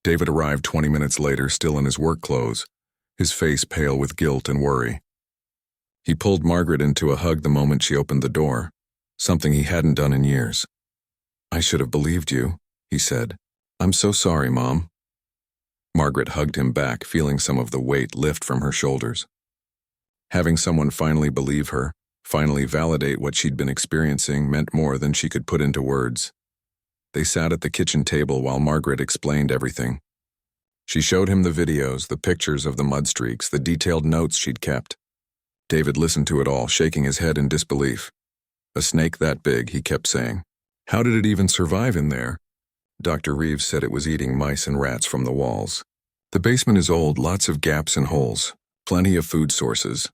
David arrived 20 minutes later, still in his work clothes, his face pale with guilt and worry. He pulled Margaret into a hug the moment she opened the door, something he hadn't done in years. "I should have believed you," he said. "I'm so sorry, Mom." Margaret hugged him back, feeling some of the weight lift from her shoulders. Having someone finally believe her, finally validate what she'd been experiencing, meant more than she could put into words. They sat at the kitchen table while Margaret explained everything. She showed him the videos, the pictures of the mud streaks, the detailed notes she'd kept. David listened to it all, shaking his head in disbelief. "A snake that big," he kept saying. "How did it even survive in there?" Dr. Reeves said it was eating mice and rats from the walls. "The basement is old, lots of gaps and holes, plenty of food sources."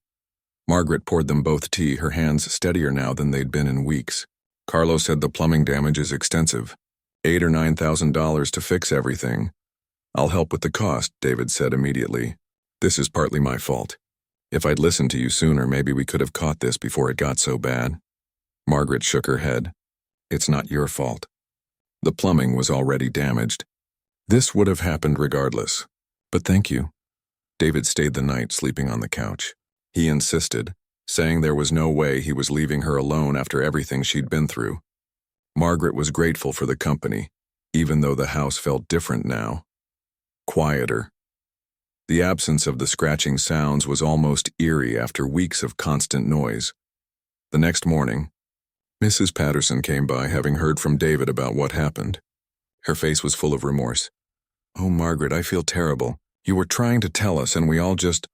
Margaret poured them both tea, her hands steadier now than they'd been in weeks. "Carlos said the plumbing damage is extensive. $8,000 or $9,000 to fix everything. I'll help with the cost," David said immediately. "This is partly my fault. If I'd listened to you sooner, maybe we could have caught this before it got so bad." Margaret shook her head. "It's not your fault. The plumbing was already damaged. This would have happened regardless. But thank you." David stayed the night, sleeping on the couch. He insisted, saying there was no way he was leaving her alone after everything she'd been through. Margaret was grateful for the company, even though the house felt different now. Quieter. The absence of the scratching sounds was almost eerie after weeks of constant noise. The next morning, Mrs. Patterson came by, having heard from David about what happened. Her face was full of remorse. "Oh, Margaret, I feel terrible. You were trying to tell us and we all just—"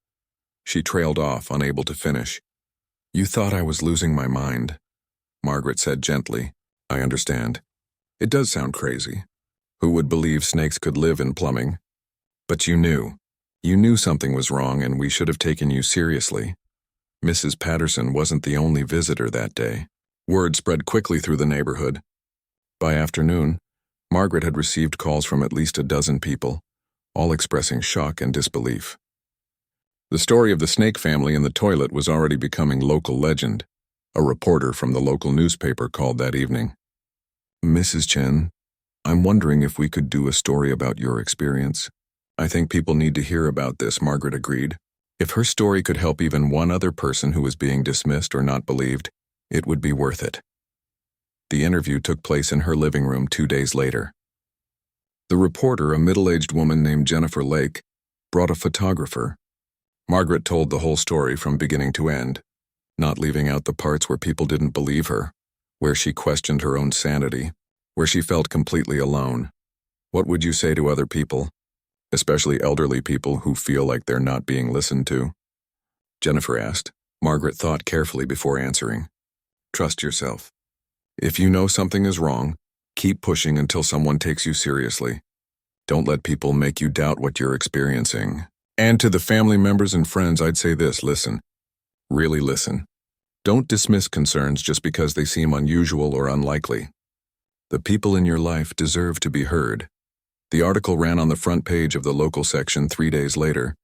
She trailed off, unable to finish. "You thought I was losing my mind," Margaret said gently. "I understand. It does sound crazy. Who would believe snakes could live in plumbing? But you knew. You knew something was wrong and we should have taken you seriously." Mrs. Patterson wasn't the only visitor that day. Word spread quickly through the neighborhood. By afternoon, Margaret had received calls from at least a dozen people, all expressing shock and disbelief. The story of the snake family in the toilet was already becoming local legend. A reporter from the local newspaper called that evening. "Mrs. Chen, I'm wondering if we could do a story about your experience." "I think people need to hear about this," Margaret agreed. If her story could help even one other person who was being dismissed or not believed, it would be worth it. The interview took place in her living room 2 days later. The reporter, a middle-aged woman named Jennifer Lake, brought a photographer. Margaret told the whole story from beginning to end, not leaving out the parts where people didn't believe her, where she questioned her own sanity, where she felt completely alone. "What would you say to other people, especially elderly people who feel like they're not being listened to?" Jennifer asked. Margaret thought carefully before answering. "Trust yourself. If you know something is wrong, keep pushing until someone takes you seriously. Don't let people make you doubt what you're experiencing. And to the family members and friends, I'd say this: listen. Really listen. Don't dismiss concerns just because they seem unusual or unlikely. The people in your life deserve to be heard." The article ran on the front page of the local section 3 days later,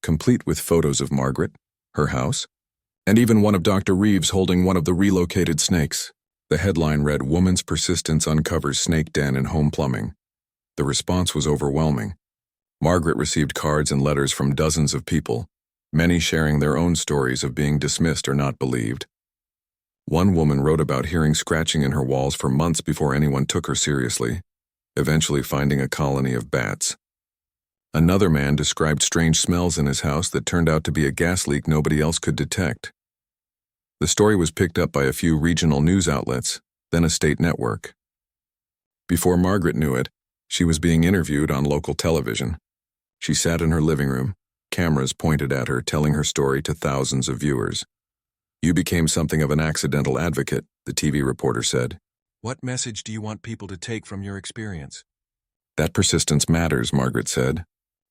complete with photos of Margaret, her house, and even one of Dr. Reeves holding one of the relocated snakes. The headline read, "Woman's Persistence Uncovers Snake Den in Home Plumbing." The response was overwhelming. Margaret received cards and letters from dozens of people, many sharing their own stories of being dismissed or not believed. One woman wrote about hearing scratching in her walls for months before anyone took her seriously, eventually finding a colony of bats. Another man described strange smells in his house that turned out to be a gas leak nobody else could detect. The story was picked up by a few regional news outlets, then a state network. Before Margaret knew it, she was being interviewed on local television. She sat in her living room, cameras pointed at her, telling her story to thousands of viewers. "You became something of an accidental advocate," the TV reporter said. "What message do you want people to take from your experience?" "That persistence matters," Margaret said,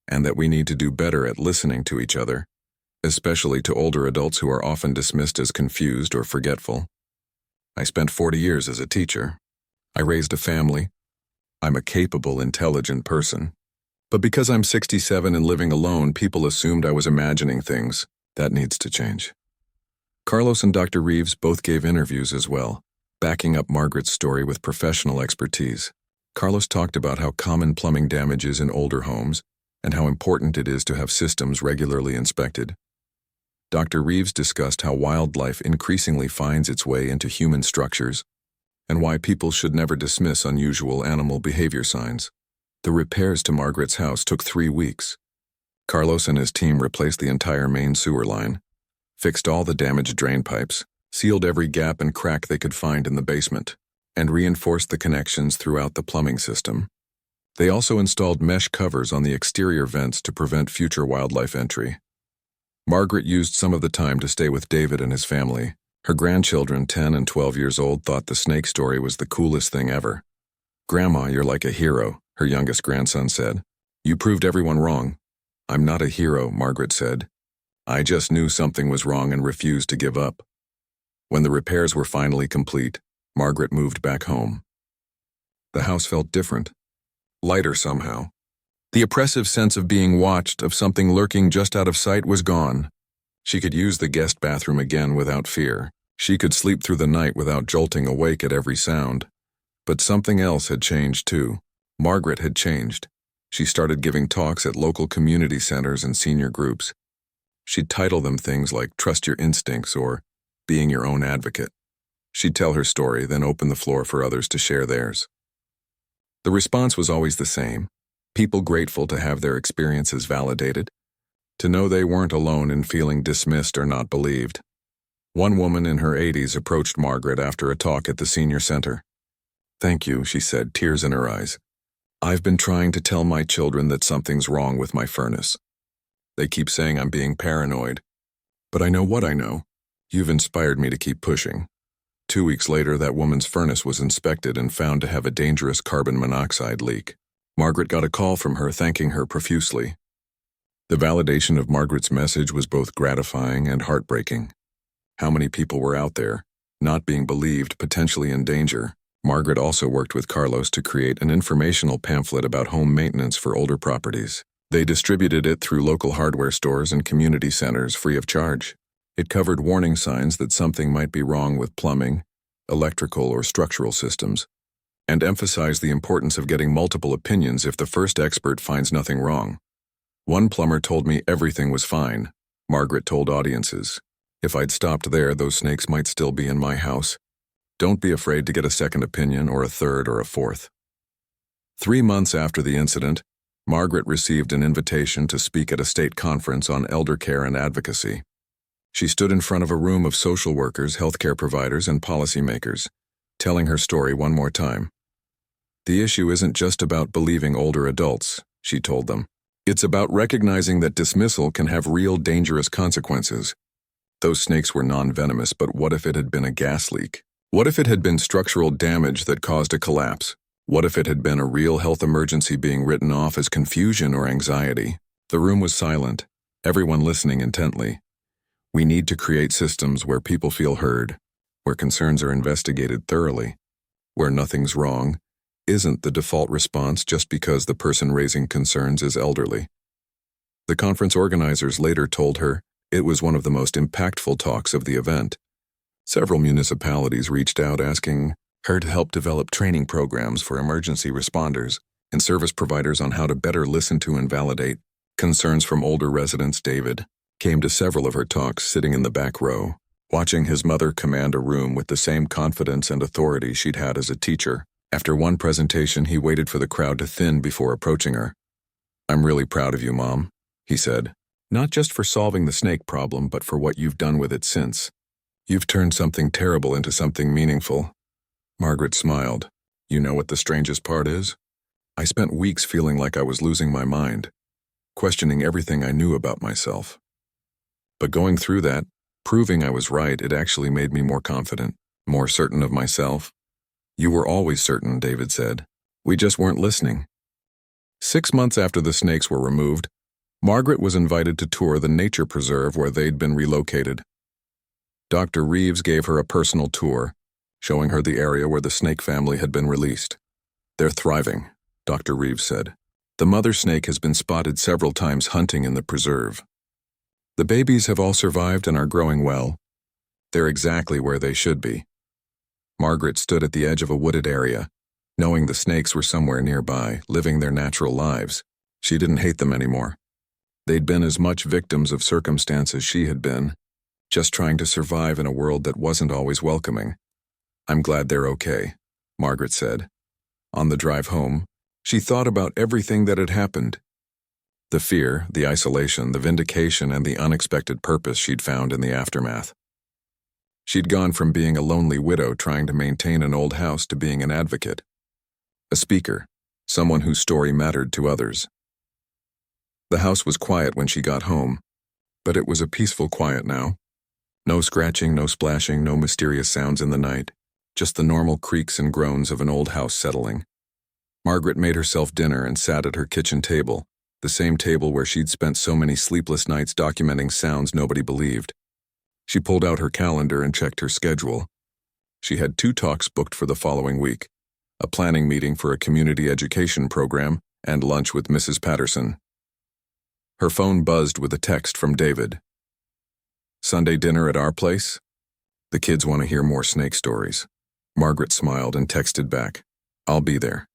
"and that we need to do better at listening to each other, especially to older adults who are often dismissed as confused or forgetful. I spent 40 years as a teacher. I raised a family. I'm a capable, intelligent person. But because I'm 67 and living alone, people assumed I was imagining things. That needs to change." Carlos and Dr. Reeves both gave interviews as well, backing up Margaret's story with professional expertise. Carlos talked about how common plumbing damage is in older homes and how important it is to have systems regularly inspected. Dr. Reeves discussed how wildlife increasingly finds its way into human structures and why people should never dismiss unusual animal behavior signs. The repairs to Margaret's house took 3 weeks. Carlos and his team replaced the entire main sewer line, fixed all the damaged drain pipes, sealed every gap and crack they could find in the basement, and reinforced the connections throughout the plumbing system. They also installed mesh covers on the exterior vents to prevent future wildlife entry. Margaret used some of the time to stay with David and his family. Her grandchildren, 10 and 12 years old, thought the snake story was the coolest thing ever. "Grandma, you're like a hero," her youngest grandson said. "You proved everyone wrong." "I'm not a hero," Margaret said. "I just knew something was wrong and refused to give up." When the repairs were finally complete, Margaret moved back home. The house felt different, lighter somehow. The oppressive sense of being watched, of something lurking just out of sight, was gone. She could use the guest bathroom again without fear. She could sleep through the night without jolting awake at every sound. But something else had changed too. Margaret had changed. She started giving talks at local community centers and senior groups. She'd title them things like "Trust Your Instincts" or "Being Your Own Advocate." She'd tell her story, then open the floor for others to share theirs. The response was always the same. People grateful to have their experiences validated, to know they weren't alone in feeling dismissed or not believed. One woman in her 80s approached Margaret after a talk at the senior center. "Thank you," she said, tears in her eyes. "I've been trying to tell my children that something's wrong with my furnace. They keep saying I'm being paranoid. But I know what I know. You've inspired me to keep pushing." 2 weeks later, that woman's furnace was inspected and found to have a dangerous carbon monoxide leak. Margaret got a call from her thanking her profusely. The validation of Margaret's message was both gratifying and heartbreaking. How many people were out there, not being believed, potentially in danger? Margaret also worked with Carlos to create an informational pamphlet about home maintenance for older properties. They distributed it through local hardware stores and community centers free of charge. It covered warning signs that something might be wrong with plumbing, electrical, or structural systems, and emphasized the importance of getting multiple opinions if the first expert finds nothing wrong. "One plumber told me everything was fine," Margaret told audiences. "If I'd stopped there, those snakes might still be in my house. Don't be afraid to get a second opinion, or a third, or a fourth." 3 months after the incident, Margaret received an invitation to speak at a state conference on elder care and advocacy. She stood in front of a room of social workers, healthcare providers, and policymakers, telling her story one more time. "The issue isn't just about believing older adults," she told them. "It's about recognizing that dismissal can have real dangerous consequences. Those snakes were non-venomous, but what if it had been a gas leak? What if it had been structural damage that caused a collapse? What if it had been a real health emergency being written off as confusion or anxiety?" The room was silent, everyone listening intently. We need to create systems where people feel heard, where concerns are investigated thoroughly, where nothing's wrong isn't the default response just because the person raising concerns is elderly. The conference organizers later told her it was one of the most impactful talks of the event. Several municipalities reached out asking her to help develop training programs for emergency responders and service providers on how to better listen to and validate concerns from older residents. David came to several of her talks sitting in the back row, watching his mother command a room with the same confidence and authority she'd had as a teacher. After one presentation, he waited for the crowd to thin before approaching her. "I'm really proud of you, Mom," he said. "Not just for solving the snake problem, but for what you've done with it since. You've turned something terrible into something meaningful." Margaret smiled. "You know what the strangest part is? I spent weeks feeling like I was losing my mind, questioning everything I knew about myself. But going through that, proving I was right, it actually made me more confident, more certain of myself." "You were always certain," David said. "We just weren't listening." 6 months after the snakes were removed, Margaret was invited to tour the nature preserve where they'd been relocated. Dr. Reeves gave her a personal tour, showing her the area where the snake family had been released. "They're thriving," Dr. Reeves said. "The mother snake has been spotted several times hunting in the preserve. The babies have all survived and are growing well. They're exactly where they should be." Margaret stood at the edge of a wooded area, Knowing the snakes were somewhere nearby, living their natural lives, she didn't hate them anymore. They'd been as much victims of circumstance as she had been, just trying to survive in a world that wasn't always welcoming. "I'm glad they're okay," Margaret said. On the drive home, she thought about everything that had happened. The fear, the isolation, the vindication, and the unexpected purpose she'd found in the aftermath. She'd gone from being a lonely widow trying to maintain an old house to being an advocate, a speaker, someone whose story mattered to others. The house was quiet when she got home, but it was a peaceful quiet now. No scratching, no splashing, no mysterious sounds in the night, just the normal creaks and groans of an old house settling. Margaret made herself dinner and sat at her kitchen table, the same table where she'd spent so many sleepless nights documenting sounds nobody believed. She pulled out her calendar and checked her schedule. She had 2 talks booked for the following week, a planning meeting for a community education program and lunch with Mrs. Patterson. Her phone buzzed with a text from David. "Sunday dinner at our place? The kids want to hear more snake stories." Margaret smiled and texted back, "I'll be there."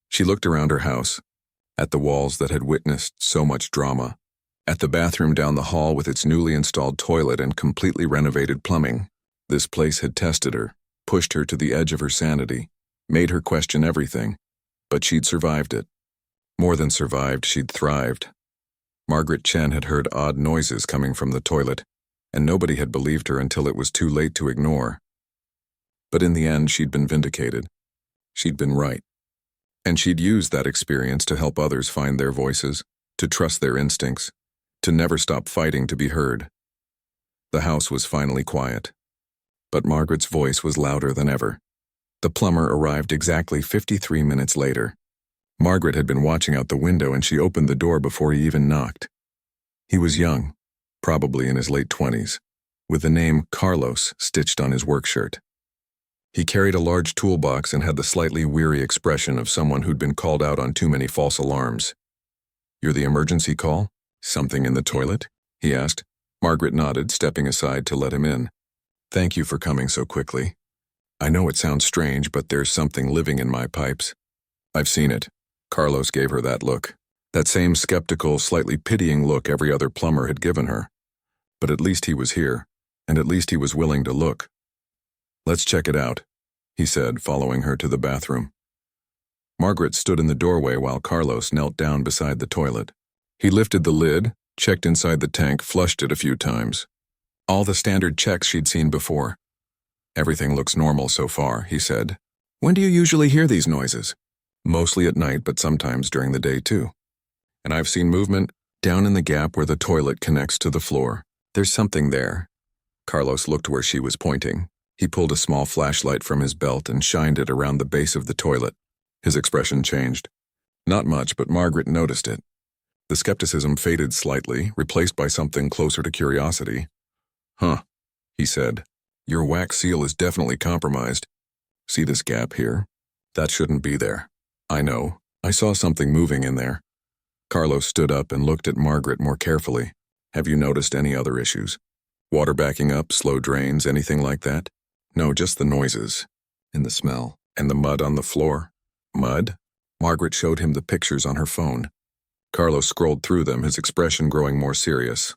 She looked around her house, at the walls that had witnessed so much drama, at the bathroom down the hall with its newly installed toilet and completely renovated plumbing. This place had tested her, pushed her to the edge of her sanity, made her question everything, but she'd survived it. More than survived, she'd thrived. Margaret Chen had heard odd noises coming from the toilet, and nobody had believed her until it was too late to ignore. But in the end, she'd been vindicated. She'd been right. And she'd used that experience to help others find their voices, to trust their instincts, to never stop fighting to be heard. The house was finally quiet, but Margaret's voice was louder than ever. The plumber arrived exactly 53 minutes later. Margaret had been watching out the window and she opened the door before he even knocked. He was young, probably in his late 20s, with the name Carlos stitched on his work shirt. He carried a large toolbox and had the slightly weary expression of someone who'd been called out on too many false alarms. "You're the emergency call? Something in the toilet?" he asked. Margaret nodded, stepping aside to let him in. "Thank you for coming so quickly. I know it sounds strange, but there's something living in my pipes." "I've seen it." Carlos gave her that look. That same skeptical, slightly pitying look every other plumber had given her. But at least he was here, and at least he was willing to look. "Let's check it out," he said, following her to the bathroom. Margaret stood in the doorway while Carlos knelt down beside the toilet. He lifted the lid, checked inside the tank, flushed it a few times. All the standard checks she'd seen before. "Everything looks normal so far," he said. "When do you usually hear these noises?" "Mostly at night, but sometimes during the day too. And I've seen movement down in the gap where the toilet connects to the floor. There's something there." Carlos looked where she was pointing. He pulled a small flashlight from his belt and shined it around the base of the toilet. His expression changed. Not much, but Margaret noticed it. The skepticism faded slightly, replaced by something closer to curiosity. "Huh," he said. "Your wax seal is definitely compromised. See this gap here? That shouldn't be there." "I know. I saw something moving in there." Carlos stood up and looked at Margaret more carefully. "Have you noticed any other issues? Water backing up, slow drains, anything like that?" "No, just the noises. And the smell. And the mud on the floor." "Mud?" Margaret showed him the pictures on her phone. Carlos scrolled through them, his expression growing more serious.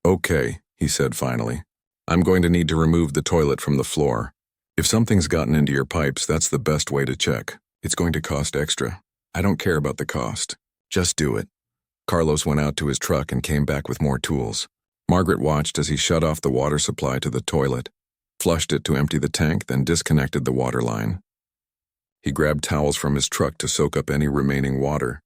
"Okay," he said finally. "I'm going to need to remove the toilet from the floor. If something's gotten into your pipes, that's the best way to check. It's going to cost extra. I don't care about the cost. Just do it." Carlos went out to his truck and came back with more tools. Margaret watched as he shut off the water supply to the toilet, flushed it to empty the tank, then disconnected the water line. He grabbed towels from his truck to soak up any remaining water.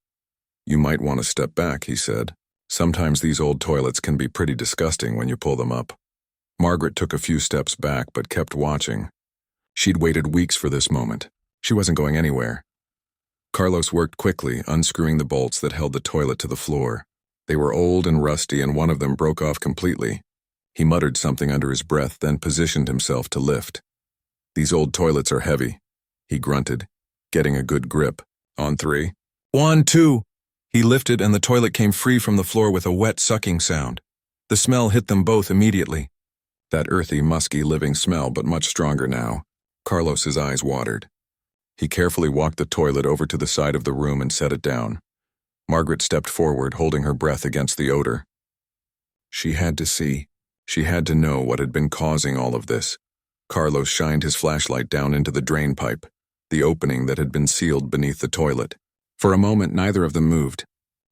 "You might want to step back," he said. "Sometimes these old toilets can be pretty disgusting when you pull them up." Margaret took a few steps back but kept watching. She'd waited weeks for this moment. She wasn't going anywhere. Carlos worked quickly, unscrewing the bolts that held the toilet to the floor. They were old and rusty, and one of them broke off completely. He muttered something under his breath, then positioned himself to lift. "These old toilets are heavy," he grunted, getting a good grip. "On 3. 1, 2. He lifted and the toilet came free from the floor with a wet sucking sound. The smell hit them both immediately. That earthy, musky, living smell, but much stronger now. Carlos's eyes watered. He carefully walked the toilet over to the side of the room and set it down. Margaret stepped forward, holding her breath against the odor. She had to see. She had to know what had been causing all of this. Carlos shined his flashlight down into the drain pipe, the opening that had been sealed beneath the toilet. For a moment, neither of them moved.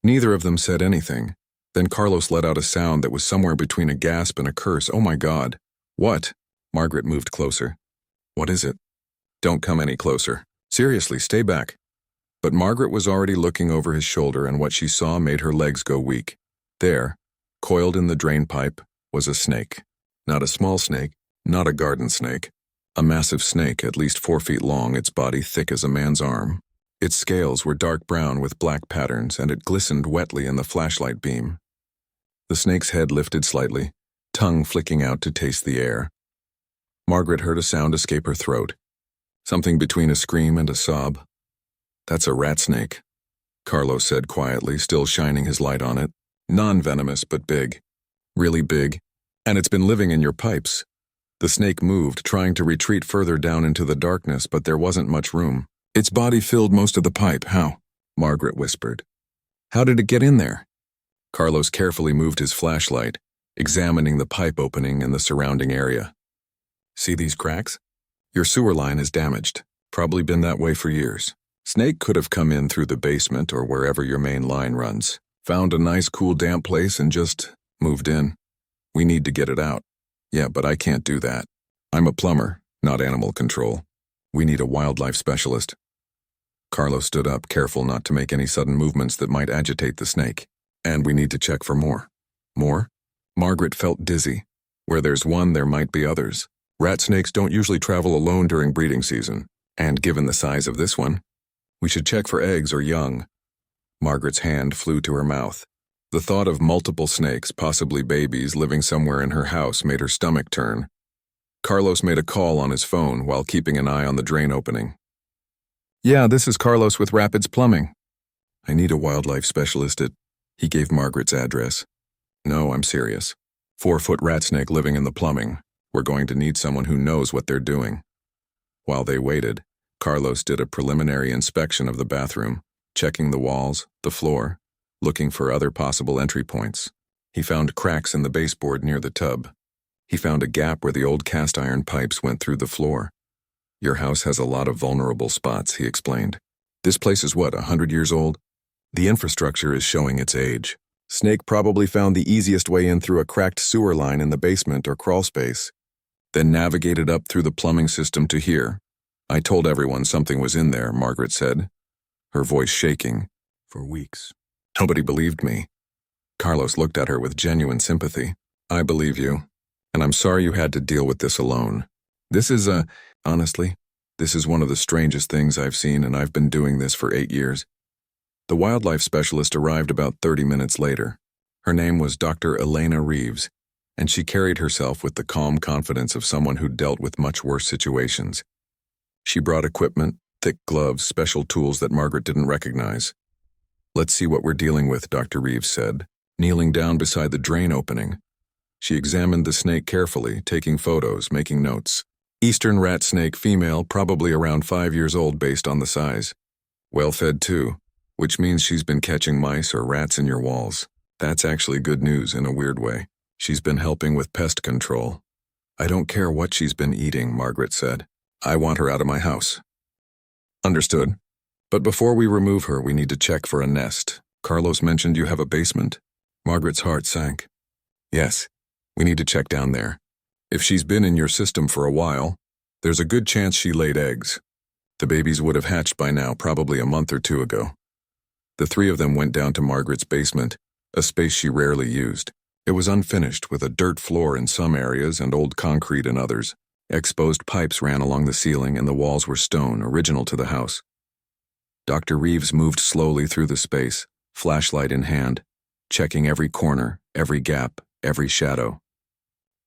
Neither of them said anything. Then Carlos let out a sound that was somewhere between a gasp and a curse. "Oh my God." "What?" Margaret moved closer. "What is it?" "Don't come any closer. Seriously, stay back." But Margaret was already looking over his shoulder, and what she saw made her legs go weak. There, coiled in the drain pipe, was a snake. Not a small snake, not a garden snake. A massive snake, at least 4 feet long, its body thick as a man's arm. Its scales were dark brown with black patterns, and it glistened wetly in the flashlight beam. The snake's head lifted slightly, tongue flicking out to taste the air. Margaret heard a sound escape her throat, something between a scream and a sob. "That's a rat snake," Carlos said quietly, still shining his light on it. "Non-venomous, but big. Really big. And it's been living in your pipes." The snake moved, trying to retreat further down into the darkness, but there wasn't much room. "Its body filled most of the pipe. How?" Margaret whispered. "How did it get in there?" Carlos carefully moved his flashlight, examining the pipe opening and the surrounding area. "See these cracks? Your sewer line is damaged. Probably been that way for years. Snake could have come in through the basement or wherever your main line runs. Found a nice cool damp place and just moved in. We need to get it out." "Yeah, but I can't do that. I'm a plumber, not animal control. We need a wildlife specialist." Carlos stood up, careful not to make any sudden movements that might agitate the snake. "And we need to check for more." "More?" Margaret felt dizzy. Where there's one, there might be others. Rat snakes don't usually travel alone during breeding season. And given the size of this one, we should check for eggs or young. Margaret's hand flew to her mouth. The thought of multiple snakes, possibly babies, living somewhere in her house made her stomach turn. Carlos made a call on his phone while keeping an eye on the drain opening. "Yeah, this is Carlos with Rapids Plumbing. I need a wildlife specialist at..." He gave Margaret's address. "No, I'm serious. 4-foot rat snake living in the plumbing. We're going to need someone who knows what they're doing." While they waited, Carlos did a preliminary inspection of the bathroom, checking the walls, the floor, looking for other possible entry points. He found cracks in the baseboard near the tub. He found a gap where the old cast iron pipes went through the floor. "Your house has a lot of vulnerable spots," he explained. "This place is what, 100 years old? The infrastructure is showing its age. Snake probably found the easiest way in through a cracked sewer line in the basement or crawl space, then navigated up through the plumbing system to here. I told everyone something was in there," Margaret said, her voice shaking. "For weeks. Nobody believed me." Carlos looked at her with genuine sympathy. "I believe you, and I'm sorry you had to deal with this alone. Honestly, this is one of the strangest things I've seen, and I've been doing this for 8 years. The wildlife specialist arrived about 30 minutes later. Her name was Dr. Elena Reeves, and she carried herself with the calm confidence of someone who'd dealt with much worse situations. She brought equipment, thick gloves, special tools that Margaret didn't recognize. "Let's see what we're dealing with," Dr. Reeves said, kneeling down beside the drain opening. She examined the snake carefully, taking photos, making notes. "Eastern rat snake, female, probably around 5 years old based on the size. Well-fed too, which means she's been catching mice or rats in your walls. That's actually good news in a weird way. She's been helping with pest control." "I don't care what she's been eating," Margaret said. "I want her out of my house." "Understood. But before we remove her, we need to check for a nest. Carlos mentioned you have a basement." Margaret's heart sank. "Yes, we need to check down there. If she's been in your system for a while, there's a good chance she laid eggs. The babies would have hatched by now, probably a month or 2 ago." The 3 of them went down to Margaret's basement, a space she rarely used. It was unfinished, with a dirt floor in some areas and old concrete in others. Exposed pipes ran along the ceiling, and the walls were stone, original to the house. Dr. Reeves moved slowly through the space, flashlight in hand, checking every corner, every gap, every shadow.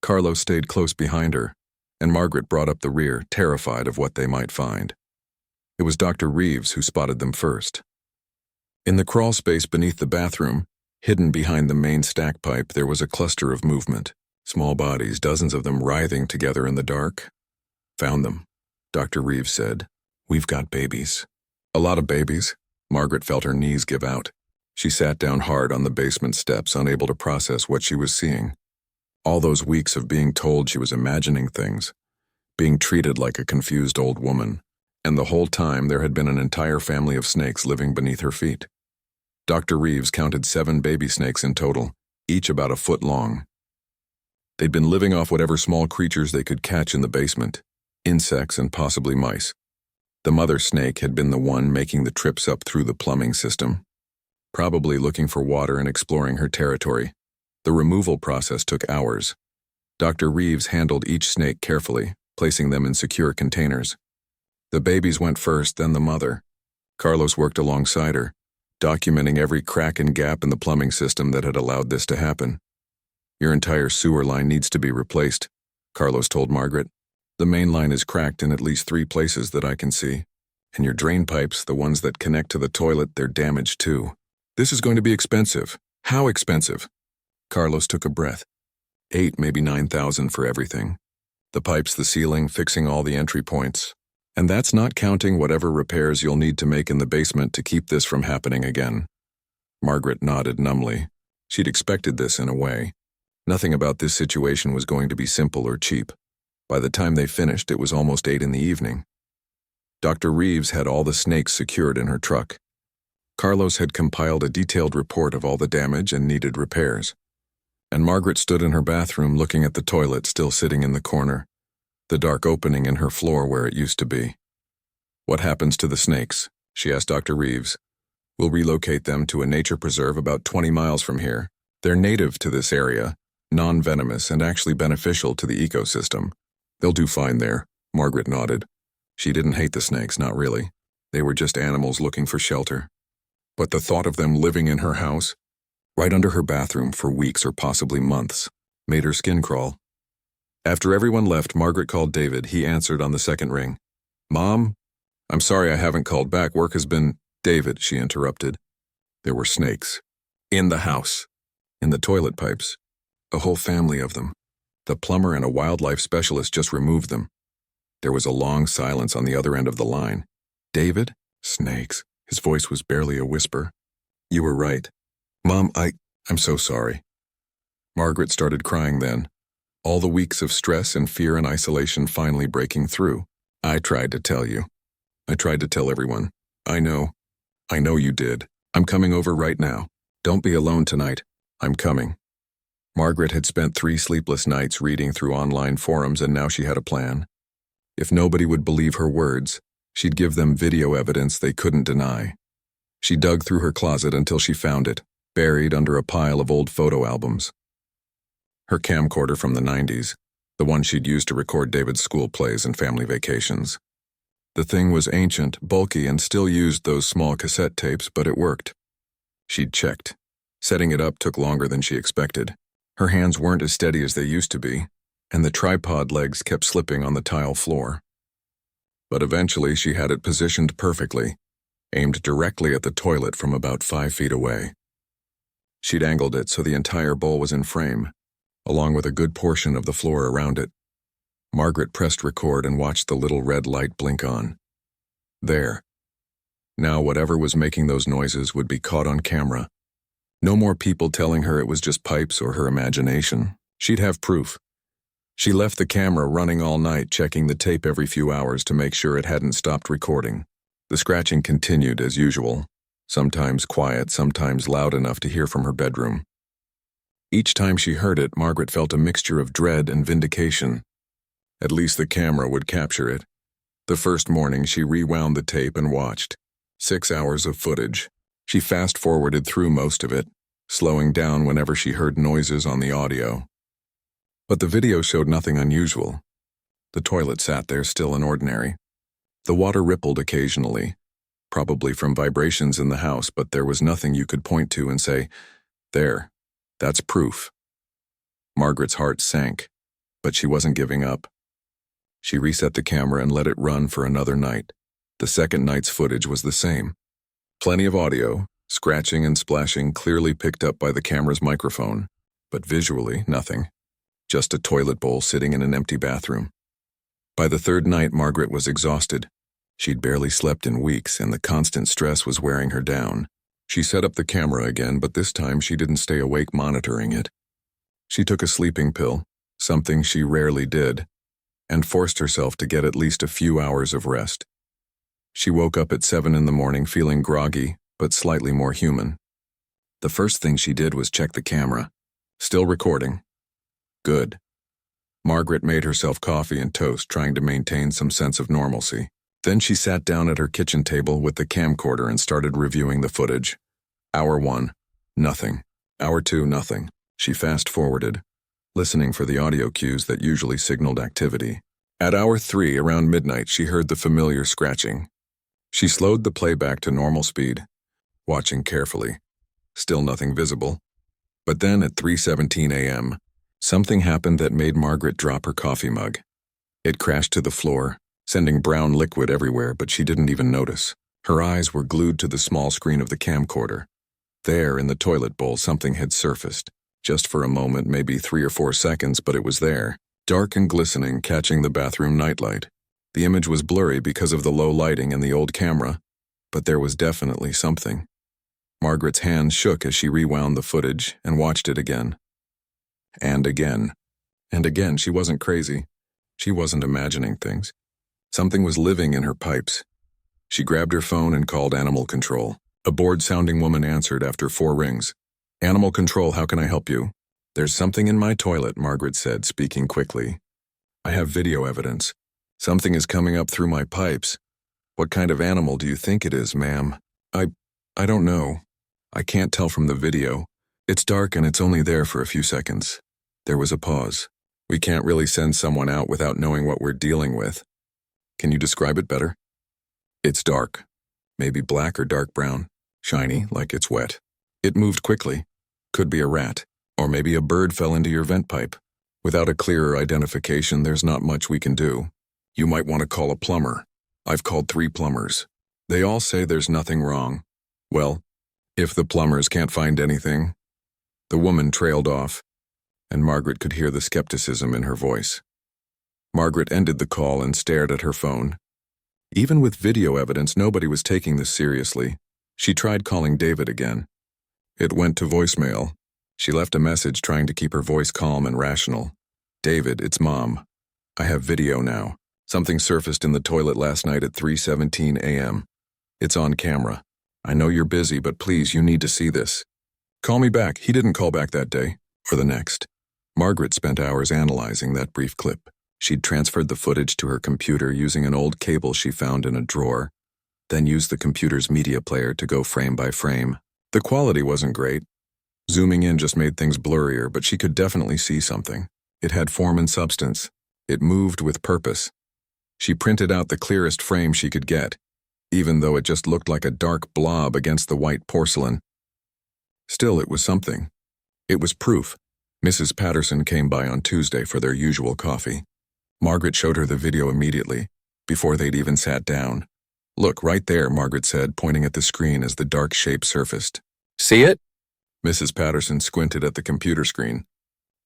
Carlos stayed close behind her, and Margaret brought up the rear, terrified of what they might find. It was Dr. Reeves who spotted them first. In the crawl space beneath the bathroom, hidden behind the main stack pipe, there was a cluster of movement. Small bodies, dozens of them writhing together in the dark. "Found them," Dr. Reeves said. We've got babies. A lot of babies. Margaret felt her knees give out. She sat down hard on the basement steps, unable to process what she was seeing. All those weeks of being told she was imagining things, being treated like a confused old woman, and the whole time there had been an entire family of snakes living beneath her feet. Dr. Reeves counted 7 baby snakes in total, each about a foot long. They'd been living off whatever small creatures they could catch in the basement, insects and possibly mice. The mother snake had been the one making the trips up through the plumbing system, probably looking for water and exploring her territory. The removal process took hours. Dr. Reeves handled each snake carefully, placing them in secure containers. The babies went first, then the mother. Carlos worked alongside her, documenting every crack and gap in the plumbing system that had allowed this to happen. Your entire sewer line needs to be replaced, Carlos told Margaret. The main line is cracked in at least 3 places that I can see. And your drain pipes, the ones that connect to the toilet, they're damaged too. This is going to be expensive. How expensive? Carlos took a breath. 8, maybe 9,000 for everything. The pipes, the ceiling, fixing all the entry points. And that's not counting whatever repairs you'll need to make in the basement to keep this from happening again. Margaret nodded numbly. She'd expected this in a way. Nothing about this situation was going to be simple or cheap. By the time they finished, it was almost 8 in the evening. Dr. Reeves had all the snakes secured in her truck. Carlos had compiled a detailed report of all the damage and needed repairs. And Margaret stood in her bathroom looking at the toilet still sitting in the corner, the dark opening in her floor where it used to be. What happens to the snakes? She asked Dr. Reeves. We'll relocate them to a nature preserve about 20 miles from here. They're native to this area, non-venomous and actually beneficial to the ecosystem. They'll do fine there, Margaret nodded. She didn't hate the snakes, not really. They were just animals looking for shelter. But the thought of them living in her house, right under her bathroom for weeks or possibly months, made her skin crawl. After everyone left, Margaret called David. He answered on the second ring. Mom? I'm sorry I haven't called back. Work has been... David, she interrupted. There were snakes. In the house. In the toilet pipes. A whole family of them. The plumber and a wildlife specialist just removed them. There was a long silence on the other end of the line. David? Snakes. His voice was barely a whisper. You were right. Mom, I'm so sorry. Margaret started crying then. All the weeks of stress and fear and isolation finally breaking through. I tried to tell you. I tried to tell everyone. I know you did. I'm coming over right now. Don't be alone tonight. I'm coming. Margaret had spent 3 sleepless nights reading through online forums, and now she had a plan. If nobody would believe her words, she'd give them video evidence they couldn't deny. She dug through her closet until she found it, buried under a pile of old photo albums. Her camcorder from the 90s, the one she'd used to record David's school plays and family vacations. The thing was ancient, bulky, and still used those small cassette tapes, but it worked. She'd checked. Setting it up took longer than she expected. Her hands weren't as steady as they used to be, and the tripod legs kept slipping on the tile floor. But eventually she had it positioned perfectly, aimed directly at the toilet from about 5 feet away. She'd angled it so the entire bowl was in frame, along with a good portion of the floor around it. Margaret pressed record and watched the little red light blink on. There. Now whatever was making those noises would be caught on camera. No more people telling her it was just pipes or her imagination. She'd have proof. She left the camera running all night, checking the tape every few hours to make sure it hadn't stopped recording. The scratching continued as usual, sometimes quiet, sometimes loud enough to hear from her bedroom. Each time she heard it, Margaret felt a mixture of dread and vindication. At least the camera would capture it. The first morning, she rewound the tape and watched. 6 hours of footage. She fast-forwarded through most of it, slowing down whenever she heard noises on the audio. But the video showed nothing unusual. The toilet sat there still and ordinary. The water rippled occasionally, probably from vibrations in the house, but there was nothing you could point to and say, there, that's proof. Margaret's heart sank, but she wasn't giving up. She reset the camera and let it run for another night. The second night's footage was the same. Plenty of audio, scratching and splashing clearly picked up by the camera's microphone, but visually, nothing. Just a toilet bowl sitting in an empty bathroom. By the third night, Margaret was exhausted. She'd barely slept in weeks, and the constant stress was wearing her down. She set up the camera again, but this time she didn't stay awake monitoring it. She took a sleeping pill, something she rarely did, and forced herself to get at least a few hours of rest. She woke up at 7 in the morning feeling groggy, but slightly more human. The first thing she did was check the camera. Still recording. Good. Margaret made herself coffee and toast, trying to maintain some sense of normalcy. Then she sat down at her kitchen table with the camcorder and started reviewing the footage. Hour 1, nothing. Hour 2, nothing. She fast-forwarded, listening for the audio cues that usually signaled activity. At hour 3, around midnight, she heard the familiar scratching. She slowed the playback to normal speed, watching carefully. Still nothing visible. But then at 3:17 a.m., something happened that made Margaret drop her coffee mug. It crashed to the floor, sending brown liquid everywhere, but she didn't even notice. Her eyes were glued to the small screen of the camcorder. There, in the toilet bowl, something had surfaced. Just for a moment, maybe 3 or 4 seconds, but it was there, dark and glistening, catching the bathroom nightlight. The image was blurry because of the low lighting and the old camera, but there was definitely something. Margaret's hands shook as she rewound the footage and watched it again. And again. And again. She wasn't crazy. She wasn't imagining things. Something was living in her pipes. She grabbed her phone and called Animal Control. A bored-sounding woman answered after 4 rings. "Animal Control, how can I help you?" "There's something in my toilet," Margaret said, speaking quickly. "I have video evidence. Something is coming up through my pipes." "What kind of animal do you think it is, ma'am?" I don't know. I can't tell from the video. It's dark and it's only there for a few seconds." There was a pause. "We can't really send someone out without knowing what we're dealing with. Can you describe it better?" "It's dark. Maybe black or dark brown. Shiny, like it's wet. It moved quickly. Could be a rat. Or maybe a bird fell into your vent pipe. Without a clearer identification, there's not much we can do. You might want to call a plumber. I've called 3 plumbers. They all say there's nothing wrong. Well, if the plumbers can't find anything..." The woman trailed off, and Margaret could hear the skepticism in her voice. Margaret ended the call and stared at her phone. Even with video evidence, nobody was taking this seriously. She tried calling David again. It went to voicemail. She left a message trying to keep her voice calm and rational. "David, it's Mom. I have video now. Something surfaced in the toilet last night at 3:17 a.m. It's on camera. I know you're busy, but please, you need to see this. Call me back." He didn't call back that day, or the next. Margaret spent hours analyzing that brief clip. She'd transferred the footage to her computer using an old cable she found in a drawer, then used the computer's media player to go frame by frame. The quality wasn't great. Zooming in just made things blurrier, but she could definitely see something. It had form and substance. It moved with purpose. She printed out the clearest frame she could get, even though it just looked like a dark blob against the white porcelain. Still, it was something. It was proof. Mrs. Patterson came by on Tuesday for their usual coffee. Margaret showed her the video immediately, before they'd even sat down. "Look, right there," Margaret said, pointing at the screen as the dark shape surfaced. "See it?" Mrs. Patterson squinted at the computer screen.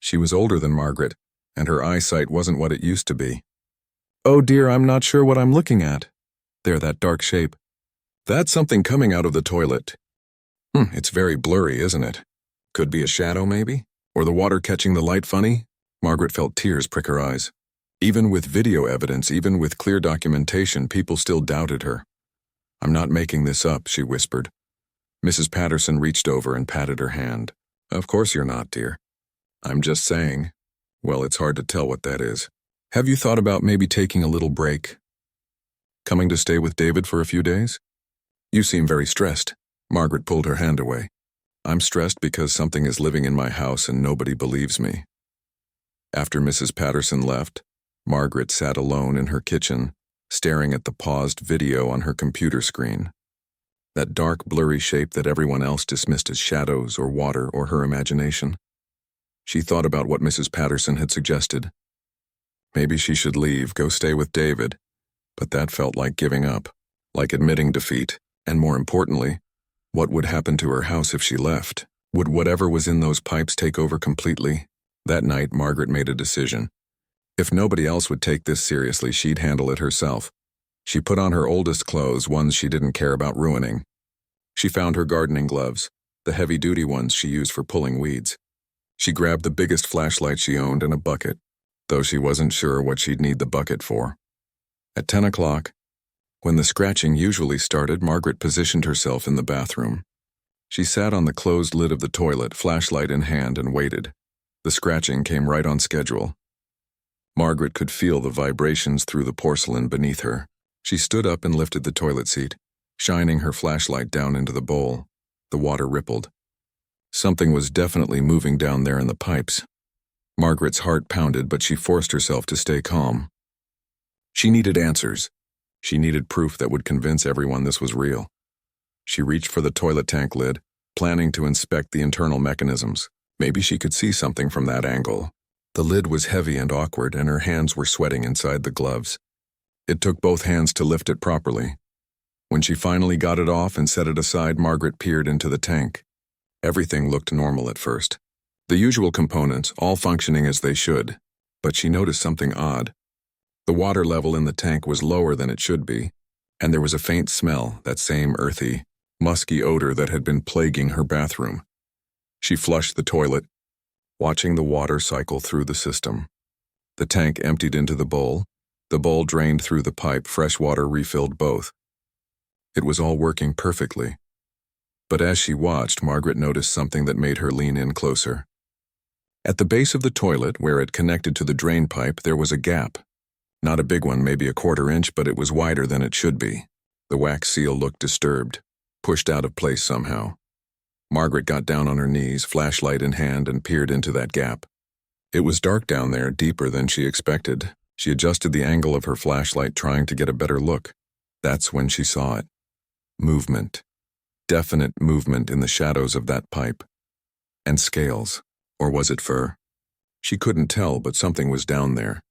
She was older than Margaret, and her eyesight wasn't what it used to be. "Oh dear, I'm not sure what I'm looking at." "There, that dark shape. That's something coming out of the toilet." It's very blurry, isn't it? Could be a shadow, maybe? Or the water catching the light funny?" Margaret felt tears prick her eyes. Even with video evidence, even with clear documentation, people still doubted her. "I'm not making this up," she whispered. Mrs. Patterson reached over and patted her hand. "Of course you're not, dear. I'm just saying, well, it's hard to tell what that is. Have you thought about maybe taking a little break? Coming to stay with David for a few days? You seem very stressed." Margaret pulled her hand away. "I'm stressed because something is living in my house and nobody believes me." After Mrs. Patterson left, Margaret sat alone in her kitchen, staring at the paused video on her computer screen. That dark, blurry shape that everyone else dismissed as shadows or water or her imagination. She thought about what Mrs. Patterson had suggested. Maybe she should leave, go stay with David, but that felt like giving up, like admitting defeat, and more importantly, what would happen to her house if she left? Would whatever was in those pipes take over completely? That night, Margaret made a decision. If nobody else would take this seriously, she'd handle it herself. She put on her oldest clothes, ones she didn't care about ruining. She found her gardening gloves, the heavy-duty ones she used for pulling weeds. She grabbed the biggest flashlight she owned and a bucket, though she wasn't sure what she'd need the bucket for. At 10 o'clock, when the scratching usually started, Margaret positioned herself in the bathroom. She sat on the closed lid of the toilet, flashlight in hand, and waited. The scratching came right on schedule. Margaret could feel the vibrations through the porcelain beneath her. She stood up and lifted the toilet seat, shining her flashlight down into the bowl. The water rippled. Something was definitely moving down there in the pipes. Margaret's heart pounded, but she forced herself to stay calm. She needed answers. She needed proof that would convince everyone this was real. She reached for the toilet tank lid, planning to inspect the internal mechanisms. Maybe she could see something from that angle. The lid was heavy and awkward, and her hands were sweating inside the gloves. It took both hands to lift it properly. When she finally got it off and set it aside, Margaret peered into the tank. Everything looked normal at first. The usual components, all functioning as they should. But she noticed something odd. The water level in the tank was lower than it should be, and there was a faint smell, that same earthy, musky odor that had been plaguing her bathroom. She flushed the toilet, watching the water cycle through the system. The tank emptied into the bowl drained through the pipe, fresh water refilled both. It was all working perfectly. But as she watched, Margaret noticed something that made her lean in closer. At the base of the toilet, where it connected to the drain pipe, there was a gap. Not a big one, maybe a quarter-inch, but it was wider than it should be. The wax seal looked disturbed, pushed out of place somehow. Margaret got down on her knees, flashlight in hand, and peered into that gap. It was dark down there, deeper than she expected. She adjusted the angle of her flashlight, trying to get a better look. That's when she saw it. Movement. Definite movement in the shadows of that pipe. And scales. Or was it fur? She couldn't tell, but something was down there.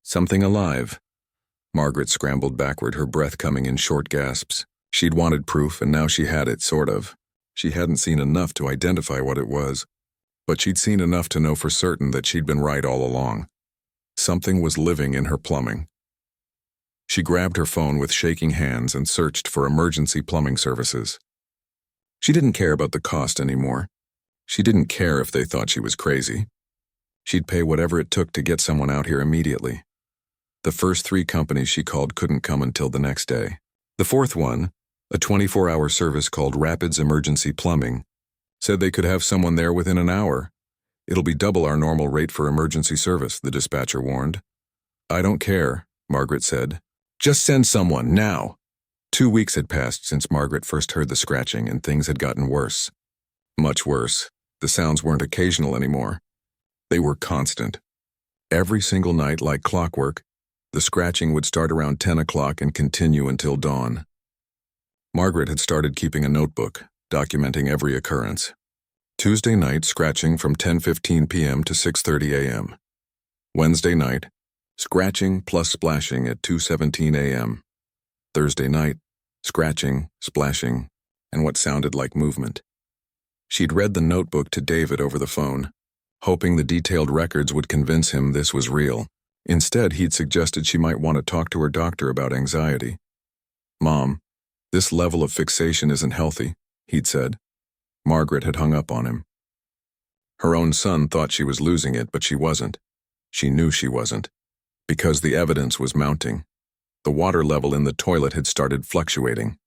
Something alive. Margaret scrambled backward, her breath coming in short gasps. She'd wanted proof, and now she had it, sort of. She hadn't seen enough to identify what it was, but she'd seen enough to know for certain that she'd been right all along. Something was living in her plumbing. She grabbed her phone with shaking hands and searched for emergency plumbing services. She didn't care about the cost anymore. She didn't care if they thought she was crazy. She'd pay whatever it took to get someone out here immediately. The first 3 companies she called couldn't come until the next day. The fourth one, a 24-hour service called Rapids Emergency Plumbing, said they could have someone there within an hour. It'll be double our normal rate for emergency service, the dispatcher warned. I don't care, Margaret said. Just send someone, now. 2 weeks had passed since Margaret first heard the scratching, and things had gotten worse. Much worse. The sounds weren't occasional anymore. They were constant. Every single night, like clockwork, the scratching would start around 10 o'clock and continue until dawn. Margaret had started keeping a notebook, documenting every occurrence. Tuesday night, scratching from 10:15 p.m. to 6:30 a.m. Wednesday night, scratching plus splashing at 2:17 a.m. Thursday night, scratching, splashing, and what sounded like movement. She'd read the notebook to David over the phone, hoping the detailed records would convince him this was real. Instead, he'd suggested she might want to talk to her doctor about anxiety. Mom, this level of fixation isn't healthy, he'd said. Margaret had hung up on him. Her own son thought she was losing it, but she wasn't. She knew she wasn't, because the evidence was mounting. The water level in the toilet had started fluctuating.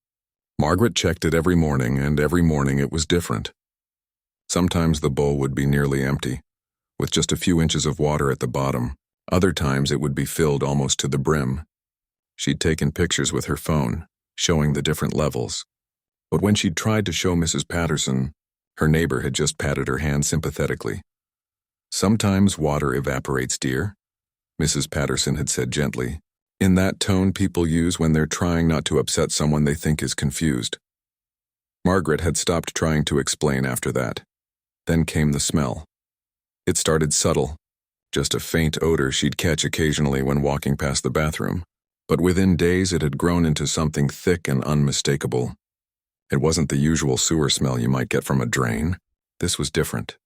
Margaret checked it every morning, and every morning it was different. Sometimes the bowl would be nearly empty, with just a few inches of water at the bottom. Other times it would be filled almost to the brim. She'd taken pictures with her phone, showing the different levels. But when she'd tried to show Mrs. Patterson, her neighbor had just patted her hand sympathetically. Sometimes water evaporates, dear, Mrs. Patterson had said gently, in that tone people use when they're trying not to upset someone they think is confused. Margaret had stopped trying to explain after that. Then came the smell. It started subtle, just a faint odor she'd catch occasionally when walking past the bathroom. But within days it had grown into something thick and unmistakable. It wasn't the usual sewer smell you might get from a drain. This was different.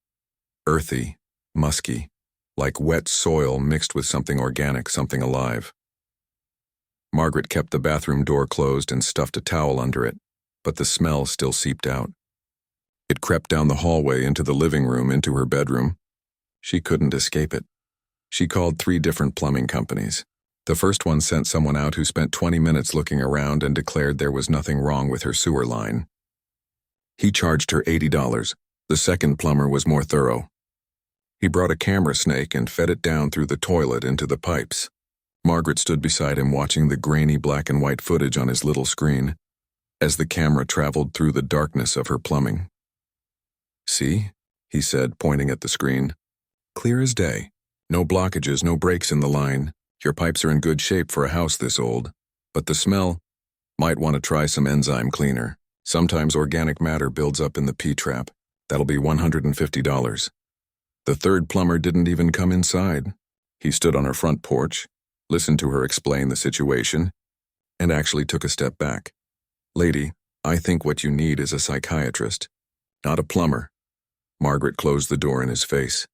Earthy, musky, like wet soil mixed with something organic, something alive. Margaret kept the bathroom door closed and stuffed a towel under it, but the smell still seeped out. It crept down the hallway into the living room, into her bedroom. She couldn't escape it. She called 3 different plumbing companies. The first one sent someone out who spent 20 minutes looking around and declared there was nothing wrong with her sewer line. He charged her $80. The second plumber was more thorough. He brought a camera snake and fed it down through the toilet into the pipes. Margaret stood beside him watching the grainy black and white footage on his little screen as the camera traveled through the darkness of her plumbing. "See?" he said, pointing at the screen. "Clear as day. No blockages, no breaks in the line. Your pipes are in good shape for a house this old. But the smell? Might want to try some enzyme cleaner. Sometimes organic matter builds up in the P-trap. That'll be $150. The third plumber didn't even come inside. He stood on her front porch, listened to her explain the situation, and actually took a step back. "Lady, I think what you need is a psychiatrist, not a plumber." Margaret closed the door in his face.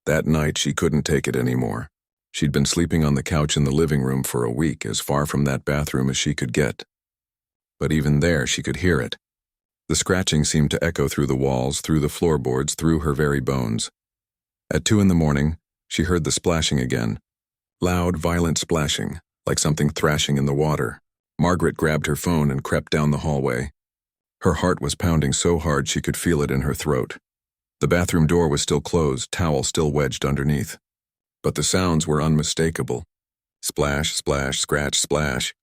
That night she couldn't take it anymore. She'd been sleeping on the couch in the living room for a week, as far from that bathroom as she could get. But even there she could hear it. The scratching seemed to echo through the walls, through the floorboards, through her very bones. At 2 in the morning, she heard the splashing again. Loud, violent splashing, like something thrashing in the water. Margaret grabbed her phone and crept down the hallway. Her heart was pounding so hard she could feel it in her throat. The bathroom door was still closed, towel still wedged underneath. But the sounds were unmistakable. Splash, splash, scratch, splash.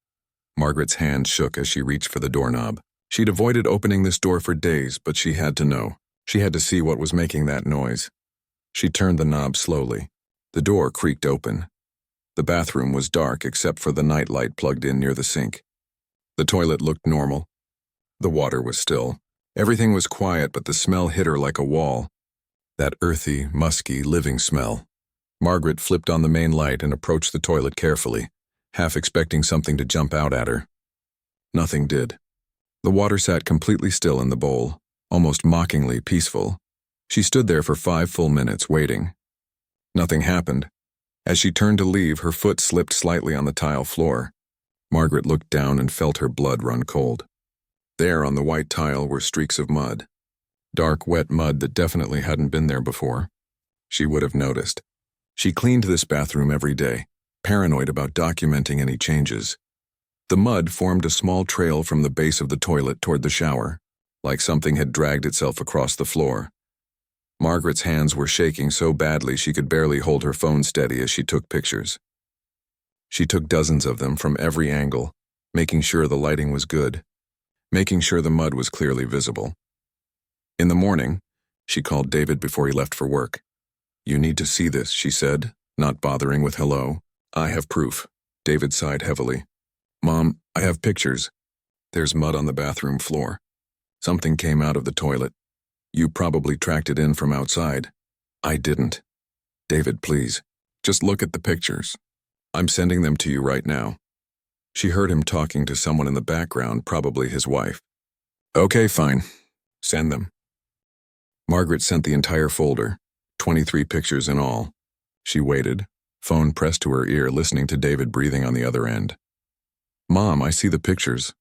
Margaret's hand shook as she reached for the doorknob. She'd avoided opening this door for days, but she had to know. She had to see what was making that noise. She turned the knob slowly. The door creaked open. The bathroom was dark except for the nightlight plugged in near the sink. The toilet looked normal. The water was still. Everything was quiet, but the smell hit her like a wall. That earthy, musky, living smell. Margaret flipped on the main light and approached the toilet carefully, half expecting something to jump out at her. Nothing did. The water sat completely still in the bowl, almost mockingly peaceful. She stood there for 5 full minutes, waiting. Nothing happened. As she turned to leave, her foot slipped slightly on the tile floor. Margaret looked down and felt her blood run cold. There on the white tile were streaks of mud. Dark, wet mud that definitely hadn't been there before. She would have noticed. She cleaned this bathroom every day, paranoid about documenting any changes. The mud formed a small trail from the base of the toilet toward the shower, like something had dragged itself across the floor. Margaret's hands were shaking so badly she could barely hold her phone steady as she took pictures. She took dozens of them from every angle, making sure the lighting was good, making sure the mud was clearly visible. In the morning, she called David before he left for work. "You need to see this," she said, not bothering with hello. "I have proof." David sighed heavily. "Mom, I have pictures. There's mud on the bathroom floor. Something came out of the toilet. You probably tracked it in from outside." "I didn't." "David, please, just look at the pictures. I'm sending them to you right now." She heard him talking to someone in the background, probably his wife. "Okay, fine. Send them." Margaret sent the entire folder, 23 pictures in all. She waited, phone pressed to her ear, listening to David breathing on the other end. "Mom, I see the pictures."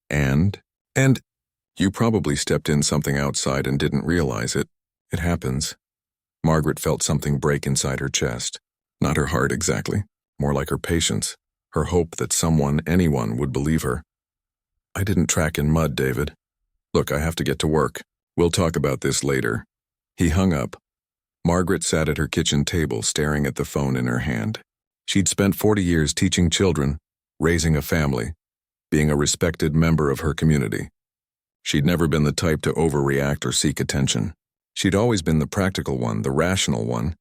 And you probably stepped in something outside and didn't realize it. It happens." Margaret felt something break inside her chest. Not her heart exactly, more like her patience, her hope that someone, anyone, would believe her. "I didn't track in mud, David. Look, I have to get to work. We'll talk about this later." He hung up. Margaret sat at her kitchen table staring at the phone in her hand. She'd spent 40 years teaching children, raising a family, being a respected member of her community. She'd never been the type to overreact or seek attention. She'd always been the practical one, the rational one,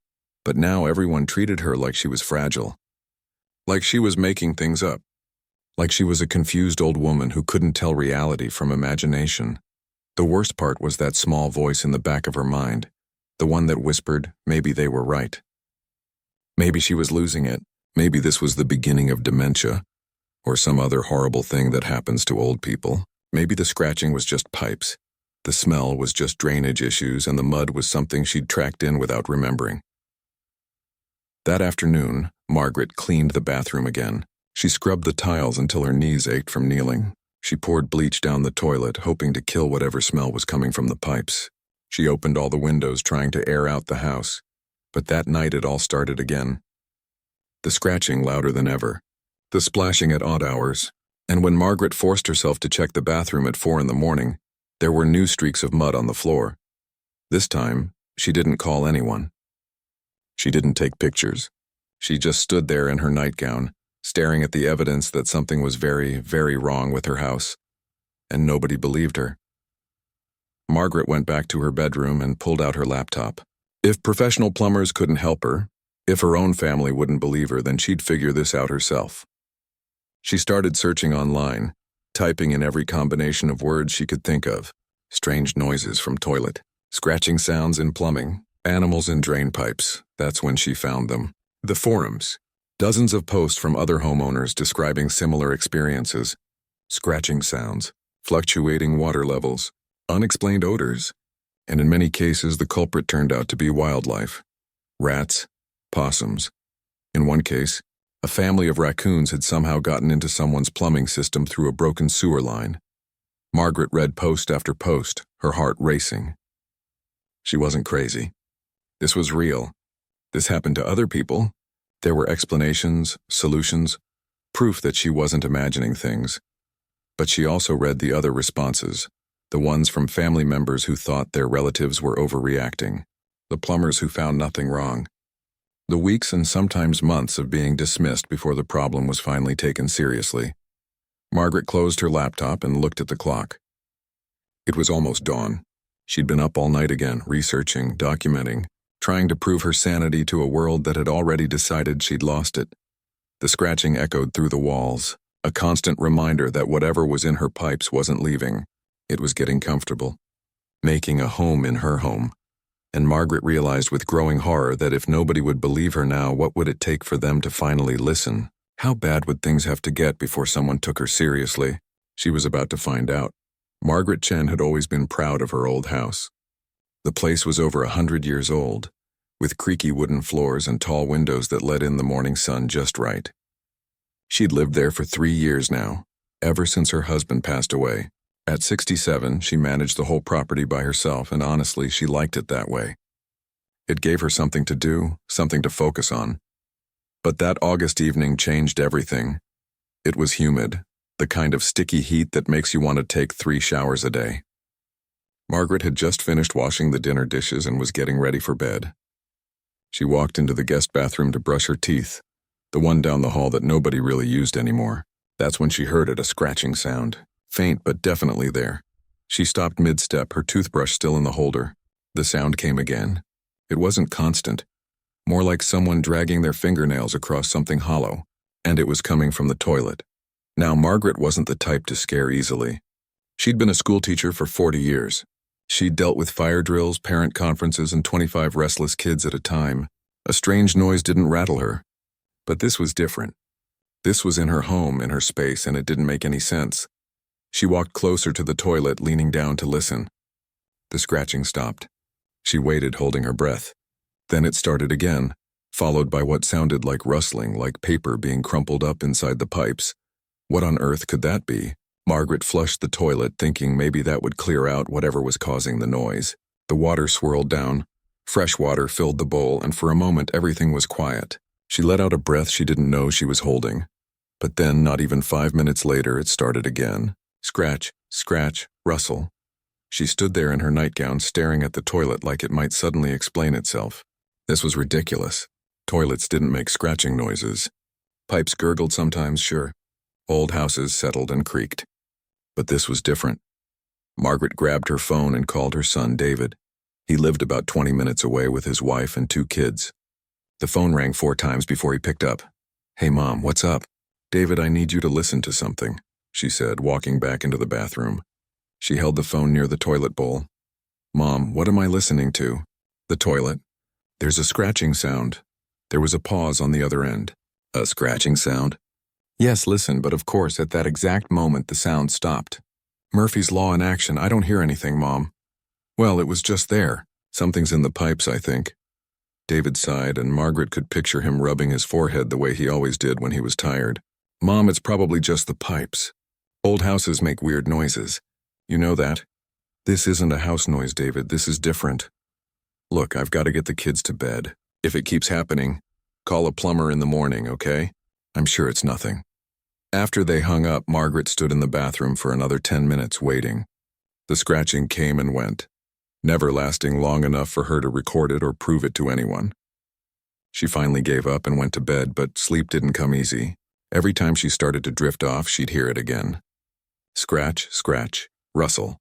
but now everyone treated her like she was fragile. Like she was making things up. Like she was a confused old woman who couldn't tell reality from imagination. The worst part was that small voice in the back of her mind, the one that whispered, maybe they were right. Maybe she was losing it. Maybe this was the beginning of dementia, or some other horrible thing that happens to old people. Maybe the scratching was just pipes. The smell was just drainage issues, and the mud was something she'd tracked in without remembering. That afternoon, Margaret cleaned the bathroom again. She scrubbed the tiles until her knees ached from kneeling. She poured bleach down the toilet, hoping to kill whatever smell was coming from the pipes. She opened all the windows, trying to air out the house. But that night it all started again. The scratching louder than ever. The splashing at odd hours. And when Margaret forced herself to check the bathroom at 4 a.m, there were new streaks of mud on the floor. This time, she didn't call anyone. She didn't take pictures. She just stood there in her nightgown, staring at the evidence that something was very, very wrong with her house. And nobody believed her. Margaret went back to her bedroom and pulled out her laptop. If professional plumbers couldn't help her, if her own family wouldn't believe her, then she'd figure this out herself. She started searching online, typing in every combination of words she could think of. Strange noises from toilet, scratching sounds in plumbing, animals in drain pipes. That's when she found them. The forums. Dozens of posts from other homeowners describing similar experiences. Scratching sounds, fluctuating water levels, unexplained odors, and in many cases the culprit turned out to be wildlife. Rats, possums. In one case, a family of raccoons had somehow gotten into someone's plumbing system through a broken sewer line. Margaret read post after post, her heart racing. She wasn't crazy. This was real. This happened to other people. There were explanations, solutions, proof that she wasn't imagining things. But she also read the other responses, the ones from family members who thought their relatives were overreacting, the plumbers who found nothing wrong, the weeks and sometimes months of being dismissed before the problem was finally taken seriously. Margaret closed her laptop and looked at the clock. It was almost dawn. She'd been up all night again, researching, documenting, trying to prove her sanity to a world that had already decided she'd lost it. The scratching echoed through the walls, a constant reminder that whatever was in her pipes wasn't leaving. It was getting comfortable, making a home in her home. And Margaret realized with growing horror that if nobody would believe her now, what would it take for them to finally listen? How bad would things have to get before someone took her seriously? She was about to find out. Margaret Chen had always been proud of her old house. The place was over 100 years old, with creaky wooden floors and tall windows that let in the morning sun just right. She'd lived there for 3 years now, ever since her husband passed away. At 67, she managed the whole property by herself, and honestly, she liked it that way. It gave her something to do, something to focus on. But that August evening changed everything. It was humid, the kind of sticky heat that makes you want to take 3 showers a day. Margaret had just finished washing the dinner dishes and was getting ready for bed. She walked into the guest bathroom to brush her teeth, the one down the hall that nobody really used anymore. That's when she heard it, a scratching sound. Faint, but definitely there. She stopped mid-step, her toothbrush still in the holder. The sound came again. It wasn't constant, more like someone dragging their fingernails across something hollow, and it was coming from the toilet. Now, Margaret wasn't the type to scare easily. She'd been a schoolteacher for 40 years. She'd dealt with fire drills, parent conferences, and 25 restless kids at a time. A strange noise didn't rattle her. But this was different. This was in her home, in her space, and it didn't make any sense. She walked closer to the toilet, leaning down to listen. The scratching stopped. She waited, holding her breath. Then it started again, followed by what sounded like rustling, like paper being crumpled up inside the pipes. What on earth could that be? Margaret flushed the toilet, thinking maybe that would clear out whatever was causing the noise. The water swirled down. Fresh water filled the bowl, and for a moment everything was quiet. She let out a breath she didn't know she was holding. But then, not even 5 minutes later, it started again. Scratch, scratch, rustle. She stood there in her nightgown, staring at the toilet like it might suddenly explain itself. This was ridiculous. Toilets didn't make scratching noises. Pipes gurgled sometimes, sure. Old houses settled and creaked. But this was different. Margaret grabbed her phone and called her son, David. He lived about 20 minutes away with his wife and 2 kids. The phone rang 4 times before he picked up. "Hey, Mom, what's up?" "David, I need you to listen to something," she said, walking back into the bathroom. She held the phone near the toilet bowl. "Mom, what am I listening to?" "The toilet. There's a scratching sound." There was a pause on the other end. "A scratching sound?" "Yes, listen, but of course, at that exact moment, the sound stopped. Murphy's Law in action. I don't hear anything, Mom." "Well, it was just there. Something's in the pipes, I think." David sighed, and Margaret could picture him rubbing his forehead the way he always did when he was tired. Mom, it's probably just the pipes. Old houses make weird noises. You know that? This isn't a house noise, David. This is different. Look, I've got to get the kids to bed. If it keeps happening, call a plumber in the morning, okay? I'm sure it's nothing. After they hung up, Margaret stood in the bathroom for another 10 minutes waiting. The scratching came and went, never lasting long enough for her to record it or prove it to anyone. She finally gave up and went to bed, but sleep didn't come easy. Every time she started to drift off, she'd hear it again. Scratch, scratch, rustle.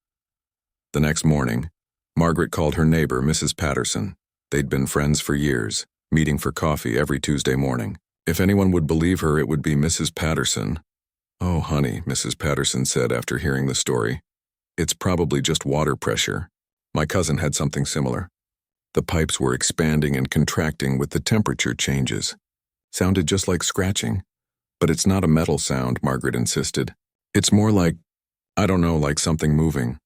The next morning, Margaret called her neighbor, Mrs. Patterson. They'd been friends for years, meeting for coffee every Tuesday morning. If anyone would believe her, it would be Mrs. Patterson. "Oh, honey," Mrs. Patterson said after hearing the story. "It's probably just water pressure. My cousin had something similar. The pipes were expanding and contracting with the temperature changes. Sounded just like scratching. But it's not a metal sound," Margaret insisted. "It's more like, I don't know, like something moving."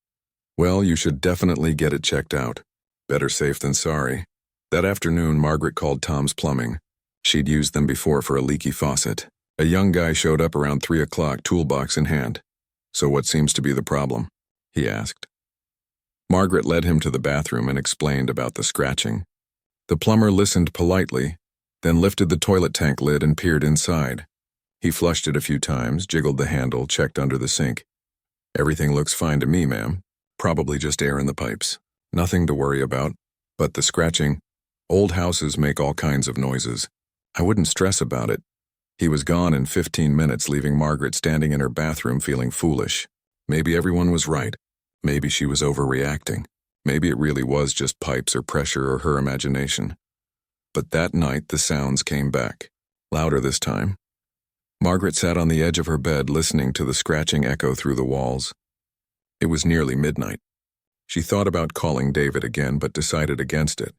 "Well, you should definitely get it checked out. Better safe than sorry." That afternoon, Margaret called Tom's Plumbing. She'd used them before for a leaky faucet. A young guy showed up around 3 o'clock, toolbox in hand. "So what seems to be the problem?" he asked. Margaret led him to the bathroom and explained about the scratching. The plumber listened politely, then lifted the toilet tank lid and peered inside. He flushed it a few times, jiggled the handle, checked under the sink. "Everything looks fine to me, ma'am. Probably just air in the pipes. Nothing to worry about. But the scratching, old houses make all kinds of noises. I wouldn't stress about it." He was gone in 15 minutes, leaving Margaret standing in her bathroom feeling foolish. Maybe everyone was right. Maybe she was overreacting. Maybe it really was just pipes or pressure or her imagination. But that night the sounds came back, louder this time. Margaret sat on the edge of her bed listening to the scratching echo through the walls. It was nearly midnight. She thought about calling David again, but decided against it.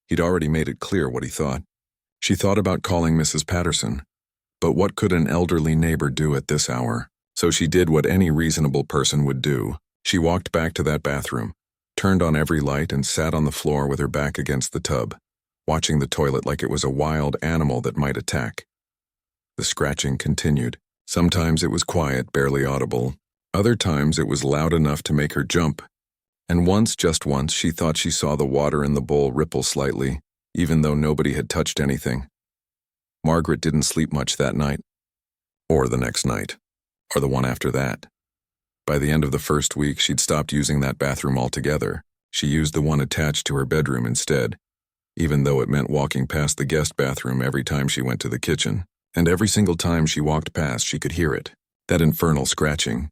He'd already made it clear what he thought. She thought about calling Mrs. Patterson. But what could an elderly neighbor do at this hour? So she did what any reasonable person would do. She walked back to that bathroom, turned on every light, and sat on the floor with her back against the tub, watching the toilet like it was a wild animal that might attack. The scratching continued. Sometimes it was quiet, barely audible. Other times it was loud enough to make her jump. And once, just once, she thought she saw the water in the bowl ripple slightly, even though nobody had touched anything. Margaret didn't sleep much that night, or the next night, or the one after that. By the end of the first week, she'd stopped using that bathroom altogether. She used the one attached to her bedroom instead, even though it meant walking past the guest bathroom every time she went to the kitchen. And every single time she walked past, she could hear it, that infernal scratching.